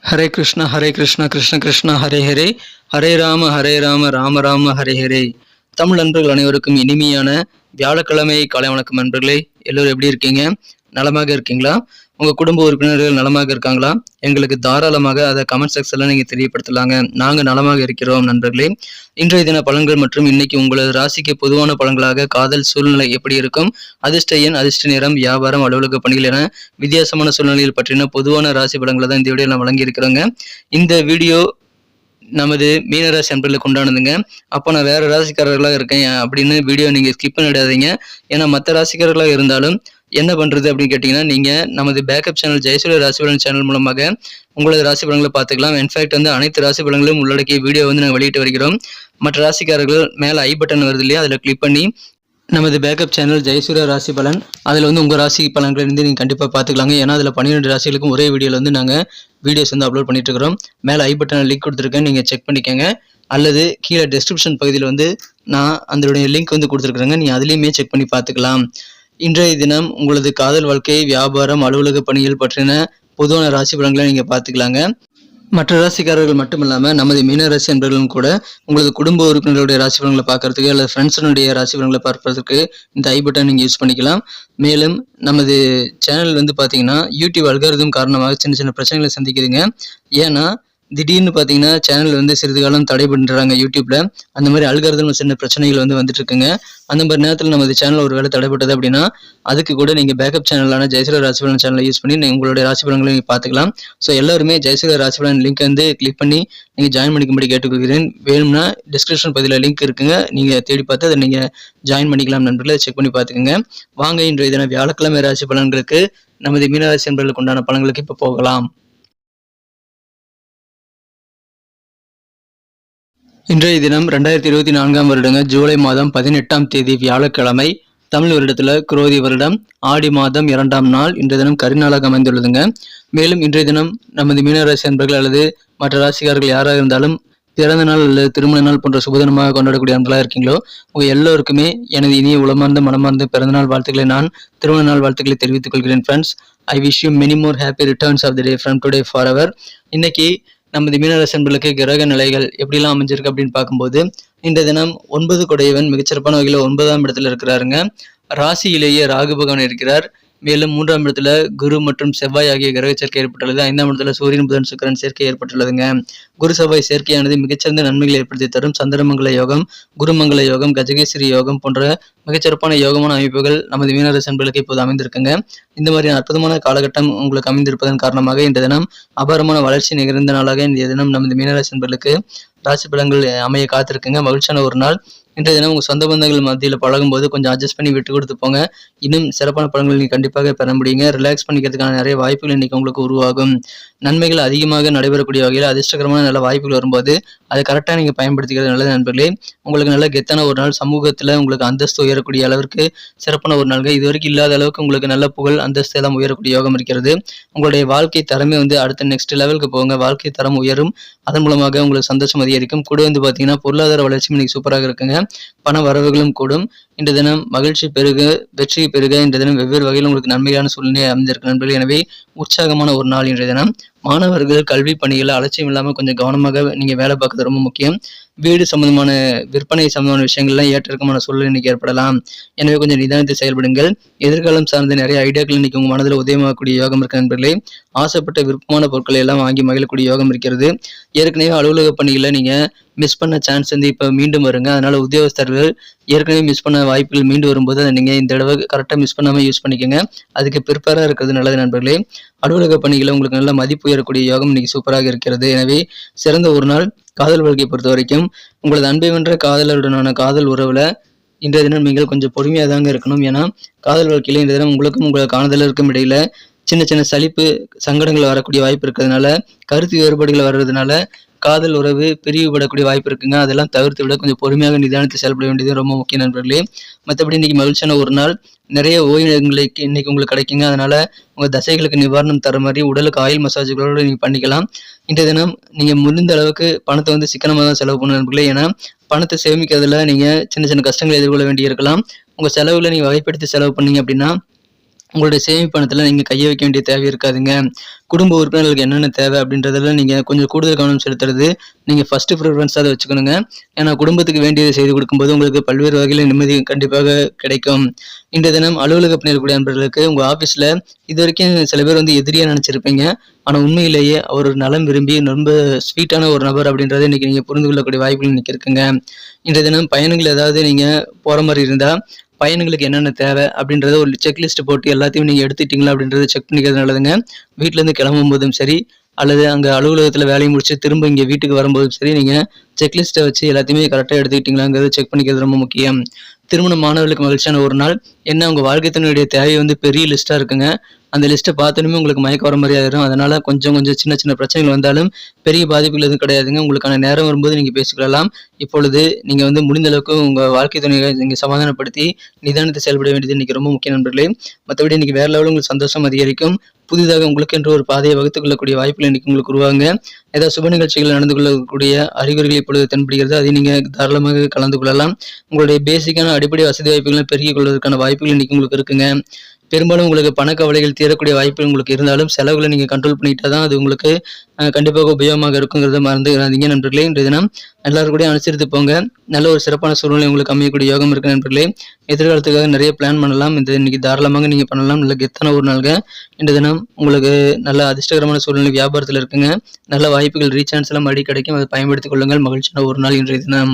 ஹரே கிருஷ்ணா கிருஷ்ண கிருஷ்ணா ஹரே ஹரே, ஹரே ராம ராம ராம ஹரே ஹரே. தமிழ் நண்பர்கள் அனைவருக்கும் இனிமையான வியாழக்கிழமை காலை வணக்கம் நண்பர்களே. எல்லோரும் எப்படி இருக்கீங்க? நலமாக இருக்கீங்களா? உங்கள் குடும்ப உறுப்பினர்கள் நலமாக இருக்காங்களா? எங்களுக்கு தாராளமாக அதை கமெண்ட் செக்ஷனில் நீங்கள் தெரியப்படுத்தலாங்க. நாங்கள் நலமாக இருக்கிறோம் நண்பர்களே. இன்றைய தின பலன்கள் மற்றும் இன்னைக்கு உங்களது ராசிக்கு பொதுவான பலன்களாக காதல் சூழ்நிலை எப்படி இருக்கும், அதிர்ஷ்ட எண், அதிர்ஷ்ட நேரம், வியாபாரம், அலுவலக பணிகள் என வித்தியாசமான சூழ்நிலைகள் பற்றின பொதுவான ராசி பலன்களை தான் இந்த வீடியோ நான் வழங்கியிருக்கிறோங்க. இந்த வீடியோ நமது மீனராசி நண்பர்களுக்கு உண்டானதுங்க. அப்போ நான் வேறு ராசிக்காரர்களாக இருக்கேன் அப்படின்னு வீடியோ நீங்கள் ஸ்கிப் பண்ணிடாதீங்க. ஏன்னா மற்ற ராசிக்காரர்களாக இருந்தாலும் என்ன பண்ணுறது அப்படின்னு கேட்டிங்கன்னா, நீங்கள் நமது பேக்கப் சேனல் ஜெயசூரிய ராசி பலன் சேனல் மூலமாக உங்களது ராசி பலன்களை பார்த்துக்கலாம். இன்ஃபேக்ட் அனைத்து ராசி பலன்களும் உள்ளடக்கிய வீடியோ நாங்கள் வெளியிட்டு வருகிறோம். மற்ற ராசிக்காரர்கள் மேலே ஐ பட்டன் வருது இல்லையா, அதில் கிளிக் பண்ணி நமது பேக்கப் சேனல் ஜெயசூரிய ராசி பலன், அதில் உங்கள் ராசி பலன்களை நீங்கள் கண்டிப்பாக பார்த்துக்கலாங்க. ஏன்னா அதில் 12 ராசிகளுக்கும் ஒரே வீடியோவில் நாங்கள் வீடியோஸ் அப்லோட் பண்ணிட்டு இருக்கிறோம். மேலே ஐ பட்டன் லிங்க் கொடுத்துருக்கேன், நீங்கள் செக் பண்ணிக்கோங்க. அல்லது கீழே டிஸ்கிரிப்ஷன் பகுதியில் நான் அதனுடைய லிங்க் கொடுத்துருக்குறேங்க, நீங்கள் அதுலேயுமே செக் பண்ணி பார்த்துக்கலாம். இன்றைய தினம் உங்களது காதல் வாழ்க்கை, வியாபாரம், அலுவலக பணிகள் பற்றின பொதுவான ராசி பலன்களை நீங்கள் பார்த்துக்கலாங்க. மற்ற ராசிக்காரர்கள் மட்டும் இல்லாமல் நமது மீனராசி நண்பர்களும் கூட உங்களது குடும்ப உறுப்பினர்களுடைய ராசி பலன்களை பார்க்கறதுக்கு அல்லது ஃப்ரெண்ட்ஸனுடைய ராசி பலன்களை பார்ப்பதற்கு இந்த ஐ பட்டன் நீங்கள் யூஸ் பண்ணிக்கலாம். மேலும் நமது சேனல் பார்த்தீங்கன்னா யூடியூப் அல்காரிதம் காரணமாக சின்ன சின்ன பிரச்சனைகளை சந்திக்குதுங்க. ஏன்னா திடீர்னு பார்த்தீங்கன்னா சேனல் சிறிது காலம் தடை பண்ணுறாங்க யூடியூப்பில். அந்த மாதிரி அல்காரிதம் சின்ன பிரச்சனைகள் வந்துட்டு இருக்குங்க. அந்த மாதிரி நேரத்தில் நமது சேனல் ஒரு வேலை தடைப்பட்டது அப்படின்னா அதுக்கு கூட நீங்கள் பேக்கப் சேனலான ஜெயசூரிய ராசி பலன் சேனலை யூஸ் பண்ணி உங்களுடைய ராசி பலன்களை நீங்கள் பார்த்துக்கலாம். ஸோ எல்லாருமே ஜெயசூரிய ராசி பலன் லிங்க் கிளிக் பண்ணி நீங்கள் ஜாயின் பண்ணிக்கும்படி கேட்டுக்கொள்கிறேன். வேணும்னா டிஸ்கிரிப்ஷன் பகுதியில் லிங்க் இருக்குங்க, நீங்கள் தேடி பார்த்து அதை நீங்கள் ஜாயின் பண்ணிக்கலாம் நண்பர்களை, செக் பண்ணி பார்த்துக்கோங்க. வாங்க இன்றைய தினம் வியாழக்கிழமை ராசி பலன்களுக்கு நமது மீனராசி நண்பர்களுக்கு உண்டான பலன்களுக்கு இப்போ போகலாம். இன்றைய தினம் 2024 வருடங்க ஜூலை மாதம் 18ஆம் தேதி வியாழக்கிழமை, தமிழ் வருடத்தில் குரோதி வருடம் ஆடி மாதம் 2ஆம் நாள். இன்றைய தினம் கரிநாளாக அமைந்துள்ளதுங்க. மேலும் இன்றைய தினம் நமது மீனராசி நண்பர்கள் அல்லது மற்ற ராசிக்காரர்கள் யாராக இருந்தாலும் பிறந்த நாள் அல்லது திருமண நாள் போன்ற சுபதினமாக கொண்டாடக்கூடிய நண்பர்களாக இருக்கீங்களோ உங்கள் எல்லோருக்குமே எனது இனிய உளமார்ந்த மனமார்ந்த பிறந்தநாள் வாழ்த்துக்களை, நான் திருமண நாள் வாழ்த்துக்களை தெரிவித்துக் கொள்கிறேன். Friends, I wish you many more happy returns of the day from today forever. இன்னைக்கு நமது மீனராசி நண்பர்களுக்கு கிரக நிலைகள் எப்படிலாம் அமைஞ்சிருக்கு அப்படின்னு பார்க்கும்போது, இந்த தினம் 9 கொடையவன் மிகச்சிறப்பான வகையில் 9ஆம் இடத்துல இருக்கிறாருங்க. ராசியிலேயே ராகு பகவான் இருக்கிறார். மேலும் 3ஆம் இடத்துல குரு மற்றும் செவ்வாய் ஆகிய கிரக சேர்க்கை ஏற்பட்டுள்ளது. 5ஆம் இடத்துல சூரியன், புதன், சுக்கிரன் சேர்க்கை ஏற்பட்டுள்ளதுங்க. குரு செவ்வாய் சேர்க்கையானது மிகச்சிறந்த நன்மைகளை ஏற்படுத்தி தரும். சந்திரமங்கல யோகம், குருமங்கல யோகம், கஜகேசரி யோகம் போன்ற மிகச்சிறப்பான யோகமான அமைப்புகள் நமது மீனராசி நண்பர்களுக்கு இப்போது அமைந்திருக்குங்க. இந்த மாதிரியான அற்புதமான காலகட்டம் உங்களுக்கு அமைந்திருப்பதன் காரணமாக இந்த தினம் அபாரமான வளர்ச்சி நிகழ்ந்த நாளாக இந்த தினம் நமது மீனராசி நண்பர்களுக்கு ராசி பலன்கள் அமைய காத்திருக்குங்க. மகிழ்ச்சியான ஒரு நாள். இன்றைய தினம் உங்கள் சொந்த பந்தங்கள் மத்தியில் பழகும்போது கொஞ்சம் அட்ஜஸ்ட் பண்ணி விட்டு கொடுத்து போங்க. இன்னும் சிறப்பான பலன்கள் நீங்கள் கண்டிப்பாக பெற முடியுங்க. ரிலாக்ஸ் பண்ணிக்கிறதுக்கான நிறைய வாய்ப்புகள் இன்னைக்கு உங்களுக்கு உருவாகும். நன்மைகள் அதிகமாக நடைபெறக்கூடிய வகையில் அதிர்ஷ்டகரமான நல்ல வாய்ப்புகள் வரும்போது அதை கரெக்டாக நீங்கள் பயன்படுத்திக்கிறது நல்லது நண்பர்களே. உங்களுக்கு நல்ல கெத்தான ஒரு நாள். சமூகத்தில் உங்களுக்கு அந்தஸ்து உயரக்கூடிய அளவிற்கு சிறப்பான ஒரு நாள்கள். இது வரைக்கும் இல்லாத அளவுக்கு உங்களுக்கு நல்ல புகழ், அந்தஸ்து எல்லாம் உயரக்கூடிய யோகம் இருக்கிறது. உங்களுடைய வாழ்க்கை தரமே அடுத்த நெக்ஸ்ட் லெவலுக்கு போங்க. வாழ்க்கை தரம் உயரும். அதன் மூலமாக உங்களுக்கு சந்தோஷம் அதிகரிக்கும். கூட பார்த்தீங்கன்னா பொருளாதார வளர்ச்சி இன்னைக்கு சூப்பராக இருக்குங்க. பண வரவுகளும் கூடும். இன்று தினம் மகிழ்ச்சி பெருக, வெற்றி பெருக. இன்று தினம் வெவ்வேறு வகையில் உங்களுக்கு நன்மையான சூழ்நிலை அமைந்திருக்கு நண்பர்கள். எனவே உற்சாகமான ஒரு நாள் இன்றைய தினம். மாணவர்கள் கல்வி பணிகளை அலட்சியம் இல்லாமல் கொஞ்சம் கவனமாக நீங்கள் வேலை பார்க்கறது ரொம்ப முக்கியம். வீடு சம்பந்தமான விற்பனை சம்பந்தமான விஷயங்கள்லாம் ஏற்றிருக்கமான சூழ்நிலை இன்னைக்கு ஏற்படலாம். எனவே கொஞ்சம் நிதானத்தை செயல்படுங்கள். எதிர்காலம் சார்ந்த நிறைய ஐடியாக்கள் இன்னைக்கு உங்கள் மனதில் உதயமாகக்கூடிய யோகம் இருக்கு நண்பர்களே. ஆசைப்பட்ட விருப்பமான பொருட்களை எல்லாம் வாங்கி மகிழக்கூடிய யோகம் இருக்கிறது. ஏற்கனவே அலுவலக பணிகளை நீங்கள் மிஸ் பண்ண சான்ஸ் இப்போ மீண்டும் வருங்க. அதனால உத்தியோகஸ்தர்கள் ஏற்கனவே மிஸ் பண்ண வாய்ப்புகள் மீண்டும் வரும்போது அதை நீங்கள் இந்த தடவை கரெக்டாக மிஸ் பண்ணாமல் யூஸ் பண்ணிக்கோங்க. அதுக்கு ப்ரிப்பேராக இருக்கிறது நல்லது நண்பர்களே. அலுவலக பணிகளை உங்களுக்கு நல்ல மதிப்பு உயரக்கூடிய யோகம் இன்னைக்கு சூப்பராக இருக்கிறது. எனவே சிறந்த ஒரு நாள். காதல் வாழ்க்கையை பொறுத்த வரைக்கும் உங்களது அன்பை வென்ற காதலருடனான காதல் உறவுல இன்றைய தினம் நீங்கள் கொஞ்சம் பொறுமையாக தாங்க இருக்கணும். ஏன்னா காதல் வாழ்க்கையில இன்றைய தினம் உங்களுக்கும் உங்களை காதலருக்கும் இடையில சின்ன சின்ன சலிப்பு, சங்கடங்கள் வரக்கூடிய வாய்ப்பு இருக்கிறதுனால, கருத்து வேறுபாடுகள் வர்றதுனால காதல் உறவு பிரிவுபடக்கூடிய வாய்ப்பு இருக்குங்க. அதெல்லாம் தவிர்த்து விட கொஞ்சம் பொறுமையாக நிதானத்தை செயல்பட வேண்டியது ரொம்ப முக்கிய நண்பர்களே. மற்றபடி இன்னைக்கு மகிழ்ச்சியான ஒரு நாள். நிறைய ஓய்வுகளுக்கு இன்னைக்கு உங்களுக்கு கிடைக்குங்க. அதனால உங்கள் தசைகளுக்கு நிவாரணம் தர மாதிரி உடலுக்கு ஆயில் மசாஜுகளோடு நீங்கள் பண்ணிக்கலாம். இன்றைய தினம் நீங்கள் முடிந்த அளவுக்கு பணத்தை சிக்கனமாக தான் செலவு பண்ண நண்பர்களே. ஏன்னா பணத்தை சேமிக்கிறதுல நீங்கள் சின்ன சின்ன கஷ்டங்களை எதிர்கொள்ள வேண்டி இருக்கலாம். உங்கள் செலவுகளை நீங்கள் வகைப்படுத்தி செலவு பண்ணீங்க அப்படின்னா உங்களுடைய சேமிப்பு பணத்துல நீங்க கைய வைக்க வேண்டிய தேவை இருக்காதுங்க. குடும்ப உறுப்பினர்களுக்கு என்னென்ன தேவை அப்படின்றதுல நீங்க கொஞ்சம் கூடுதல் கவனம் செலுத்துறது நீங்க ஃபர்ஸ்ட் ப்ரிஃபரன்ஸா அத வச்சுக்கணுங்க. ஏன்னா குடும்பத்துக்கு வேண்டியதை செய்து கொடுக்கும்போது உங்களுக்கு பல்வேறு வகையில நிம்மதி கண்டிப்பாக கிடைக்கும். இன்றைய தினம் அலுவலக பணியில் இருக்கக்கூடிய நண்பர்களுக்கு உங்க ஆபீஸ்ல இதுவரைக்கும் சில பேர் வந்து எதிரியா நினைச்சிருப்பீங்க. ஆனா உண்மையிலேயே அவர் நலம் விரும்பி ரொம்ப ஸ்வீட்டான ஒரு நபர் அப்படின்றத இன்னைக்கு நீங்க புரிந்து கொள்ளக்கூடிய வாய்ப்புகள் இன்னைக்கு இருக்குங்க. இன்றைய தினம் பயணங்கள் ஏதாவது நீங்க போற மாதிரி இருந்தா பயணங்களுக்கு என்னென்ன தேவை அப்படின்றத ஒரு செக்லிஸ்ட் போட்டு எல்லாத்தையும் நீங்க எடுத்துட்டீங்களா அப்படின்றத செக் பண்ணிக்கிறது நல்லதுங்க. வீட்ல இருந்து கிளம்பும்போதும் சரி, அல்லது அங்க அலுவலகத்துல வேலையை முடிச்சு திரும்ப இங்க வீட்டுக்கு வரும்போதும் சரி, நீங்க செக்லிஸ்ட்டை வச்சு எல்லாத்தையுமே கரெக்டா எடுத்துக்கிட்டீங்களாங்கிறத செக் பண்ணிக்கிறது ரொம்ப முக்கியம். திருமணமானவர்களுக்கு மகிழ்ச்சியான ஒரு நாள். என்ன உங்க வாழ்க்கை துணையுடைய தேவை வந்து பெரிய லிஸ்டா இருக்குங்க. அந்த லிஸ்ட்டை பார்த்தோன்னே உங்களுக்கு மயக்கம் வர மாதிரி ஆயிரும். அதனால கொஞ்சம் கொஞ்சம் சின்ன சின்ன பிரச்சனைகள் வந்தாலும் பெரிய பாதிப்புகள் எதுவும் கிடையாதுங்க. உங்களுக்கான நேரம் வரும்போது நீங்க பேசிக்கொள்ளலாம். இப்பொழுது நீங்க வந்து முடிந்த அளவுக்கு உங்க வாழ்க்கை துணையை நீங்க சமாதானப்படுத்தி நிதானத்தை செயல்பட வேண்டியது இன்னைக்கு ரொம்ப முக்கிய நண்பர்களே. மற்றபடி இன்னைக்கு வேற லெவலில் உங்களுக்கு சந்தோஷம் அதிகரிக்கும். புதிதாக உங்களுக்கு என்று ஒரு பாதையை வகுத்துக் கொள்ளக்கூடிய வாய்ப்புகள் இன்னைக்கு உங்களுக்கு உருவாங்க. ஏதாவது சுப நிகழ்ச்சிகள் நடந்து கொள்ளக்கூடிய அறிகுறிகள் இப்பொழுது தென்படுகிறது. அதை நீங்க தாராளமாக கலந்து கொள்ளலாம். உங்களுடைய பேசிக்கான அடிப்படை வசதி வாய்ப்புகளை பெருக்கிக் கொள்வதற்கான வாய்ப்புகள் இன்னைக்கு உங்களுக்கு இருக்குங்க. பெரும்பாலும் உங்களுக்கு பணக்கவலைகள் தீரக்கூடிய வாய்ப்புகள் உங்களுக்கு இருந்தாலும் செலவுகளை நீங்க கண்ட்ரோல் பண்ணிட்டா தான் அது உங்களுக்கு கண்டிப்பாக உபயோகமாக இருக்குங்கிறத மறந்துடாதீங்க நண்பர்களே. இன்றைய தினம் எல்லாரும் கூட அனுசரித்து போங்க. நல்ல ஒரு சிறப்பான சூழ்நிலை உங்களுக்கு அமையக்கூடிய யோகம் இருக்கு நண்பர்களே. எதிர்காலத்துக்காக நிறைய பிளான் பண்ணலாம். இன்னைக்கு தாராளமாக நீங்க பண்ணலாம். நல்ல கெத்தான ஒரு நாளுங்க. இன்றைய தினம் உங்களுக்கு நல்ல அதிர்ஷ்டகரமான சூழ்நிலை வியாபாரத்தில் இருக்குங்க. நல்ல வாய்ப்புகள் ரீசான்ஸ் எல்லாம் அடி கிடைக்கும். அதை பயன்படுத்திக் கொள்ளுங்கள். மகிழ்ச்சியான ஒரு நாள் இன்றைய தினம்.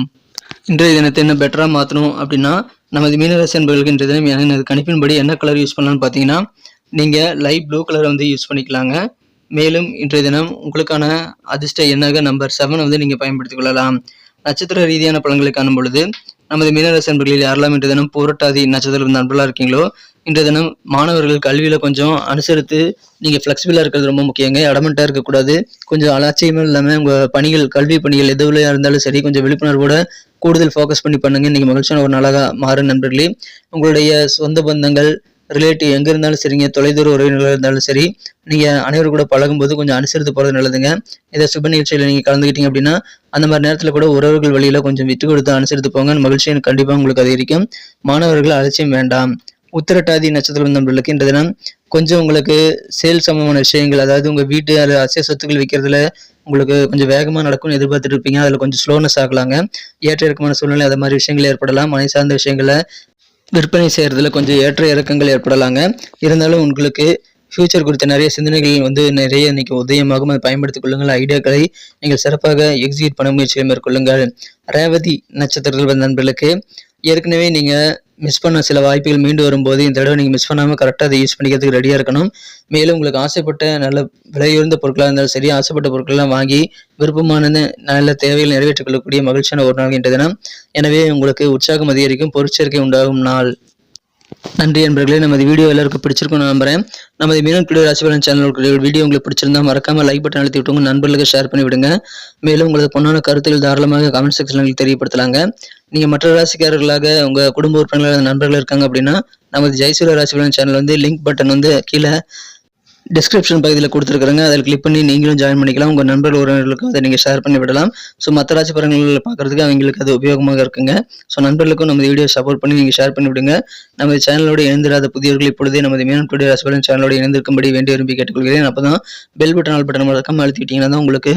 இன்றைய தினத்தை என்ன பெட்டராக மாற்றணும் அப்படின்னா, நமது மீனராசி அன்பர்களுக்கு இன்றைய தினம் எனது கணிப்பின்படி என்ன கலர் யூஸ் பண்ணலாம்னு பார்த்தீங்கன்னா, நீங்கள் லைட் ப்ளூ கலரை வந்து யூஸ் பண்ணிக்கலாங்க. மேலும் இன்றைய தினம் உங்களுக்கான அதிர்ஷ்ட எண்ணாக நம்பர் 7 வந்து நீங்கள் பயன்படுத்திக் கொள்ளலாம். நட்சத்திர ரீதியான பலன்களை காணும் பொழுது நமது மீனராசி அன்பர்களில் யாரெல்லாம் இன்றைய தினம் பூரட்டாதி நட்சத்திரம் நண்பர்களாக இருக்கீங்களோ, இன்றைய தினம் மாணவர்கள் கல்வியில் கொஞ்சம் அனுசரித்து நீங்கள் ஃப்ளெக்சிபிளாக இருக்கிறது ரொம்ப முக்கியங்க. அடமெண்ட்டாக இருக்கக்கூடாது. கொஞ்சம் அலட்சியமும் இல்லாமல் உங்கள் பணிகள் கல்வி பணிகள் எதுவில் இருந்தாலும் சரி கொஞ்சம் விழிப்புணர்வோட கூடுதல் ஃபோக்கஸ் பண்ணி பண்ணுங்க. இன்னைக்கு மகிழ்ச்சியான ஒரு நாளாக மாறும் நண்பர்களே. உங்களுடைய சொந்த பந்தங்கள் ரிலேட்டிவ் எங்கே இருந்தாலும் சரிங்க, தொலைதூர உறவினர்கள் இருந்தாலும் சரி, நீங்கள் அனைவரும் கூட பழகும்போது கொஞ்சம் அனுசரித்து போகிறது நல்லதுங்க. இதை சுப நிகழ்ச்சியில் நீங்கள் கலந்துக்கிட்டீங்க அப்படின்னா அந்த மாதிரி நேரத்தில் கூட உறவுகள் வழியில் கொஞ்சம் விட்டு கொடுத்து அனுசரித்து போங்க. மகிழ்ச்சியை கண்டிப்பாக உங்களுக்கு அதிகரிக்கும். மாணவர்கள் அலட்சியம் வேண்டாம். உத்திரட்டாதி நட்சத்திரம் நண்பர்களுக்கு இந்த தினம் கொஞ்சம் உங்களுக்கு சேல் சம்பந்தமான விஷயங்கள், அதாவது உங்கள் வீட்டு அல்லது அசை சொத்துக்கள் விற்கிறதுல உங்களுக்கு கொஞ்சம் வேகமாக நடக்கும்னு எதிர்பார்த்துட்டு இருப்பீங்க. அதில் கொஞ்சம் ஸ்லோனஸ் ஆகலாங்க. ஏற்ற இறக்கமான சூழ்நிலை அது மாதிரி விஷயங்கள் ஏற்படலாம். மனை சார்ந்த விஷயங்களை விற்பனை செய்கிறதுல கொஞ்சம் ஏற்ற இறக்கங்கள் ஏற்படலாங்க. இருந்தாலும் உங்களுக்கு ஃபியூச்சர் குறித்த நிறைய சிந்தனைகள் வந்து நிறைய இன்னைக்கு உதயமாகும். அதை பயன்படுத்திக் கொள்ளுங்கள். ஐடியாக்களை நீங்கள் சிறப்பாக எக்ஸிக்யூட் பண்ண முயற்சிகளை மேற்கொள்ளுங்கள். ரேவதி நட்சத்திரத்தில் வந்த நண்பர்களுக்கு ஏற்கனவே நீங்கள் மிஸ் பண்ண சில வாய்ப்புகள் மீண்டு வரும்போது இந்த தடவை நீங்கள் மிஸ் பண்ணாமல் கரெக்டாக அதை யூஸ் பண்ணிக்கிறதுக்கு ரெடியாக இருக்கணும். மேலும் உங்களுக்கு ஆசைப்பட்ட நல்ல விலையுயர்ந்த பொருட்களாக இருந்தாலும் சரி, ஆசைப்பட்ட பொருட்கள்லாம் வாங்கி விருப்பமானது நல்ல தேவைகள் நிறைவேற்றிக் கொள்ளக்கூடிய மகிழ்ச்சியான ஒரு நாள் என்ற தினம். எனவே உங்களுக்கு உற்சாகம் அதிகரிக்கும், பொருட்சேர்க்கை உண்டாகும் நாள். நன்றி நண்பர்களே. நமது வீடியோ எல்லாருக்கும் பிடிச்சிருக்கும் நான் நம்புறேன். நமது மீனன் டுடே ராசி பலன் சேனலுக்கு வீடியோ உங்களுக்கு பிடிச்சிருந்தா மறக்காம லைக் பட்டன் அழுத்தி விட்டு உங்க நண்பர்களுக்கு ஷேர் பண்ணி விடுங்க. மேலும் உங்களது பொண்ணான கருத்துக்கள் தாராளமாக கமெண்ட் செக்ஷனில் தெரியப்படுத்தலாங்க. நீங்க மற்ற ராசிக்காரர்களாக உங்க குடும்ப உறுப்பினர்கள் நண்பர்கள் இருக்காங்க அப்படின்னா நமது ஜெயசூரிய ராசி பலன் சேனல் வந்து லிங்க் பட்டன் வந்து கீழே டிஸ்கிரிப்ஷன் பகுதியில் கொடுத்துருக்குறேங்க. அதில் கிளிக் பண்ணி நீங்களும் ஜாயின் பண்ணிக்கலாம். உங்கள் நண்பர்கள் உறவினர்களுக்கும் அதை நீங்கள் ஷேர் பண்ணி விடலாம். ஸோ மற்ற ராசி பலன்களை பார்க்குறதுக்கு அவங்களுக்கு அது உபயோகமாக இருக்குங்க. ஸோ நண்பர்களுக்கும் நம்ம வீடியோ சப்போர்ட் பண்ணி நீங்கள் ஷேர் பண்ணி விடுங்க. நமது சேனலோடு இணைந்திராத புதியவர்கள் இப்பொழுதே நமது மீனன் டுடே ராசி பலன் சேனலோடு இணைந்திருக்கும்படி வேண்டி விரும்பி கேட்டுக்கொள்கிறேன். அப்போ தான் பெல் பட்டன் ஆல் பட்டன் மறக்காம அழுத்திட்டீங்கன்னா தான் உங்களுக்கு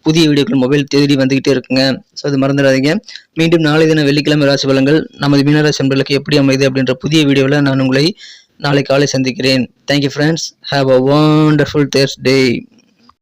புதிய வீடியோக்கள் மொபைல் தேடி வந்துகிட்டே இருக்குங்க. ஸோ அது மறந்துடாதீங்க. மீண்டும் நாளை தினம் வெள்ளிக்கிழமை ராசி பலன்கள் நமது மீனராசி நண்பர்களுக்கு எப்படி அமைது அப்படின்ற புதிய வீடியோவில் நான் உங்களை நாளை காலை சந்திக்கிறேன். Thank you friends. Have a wonderful Thursday.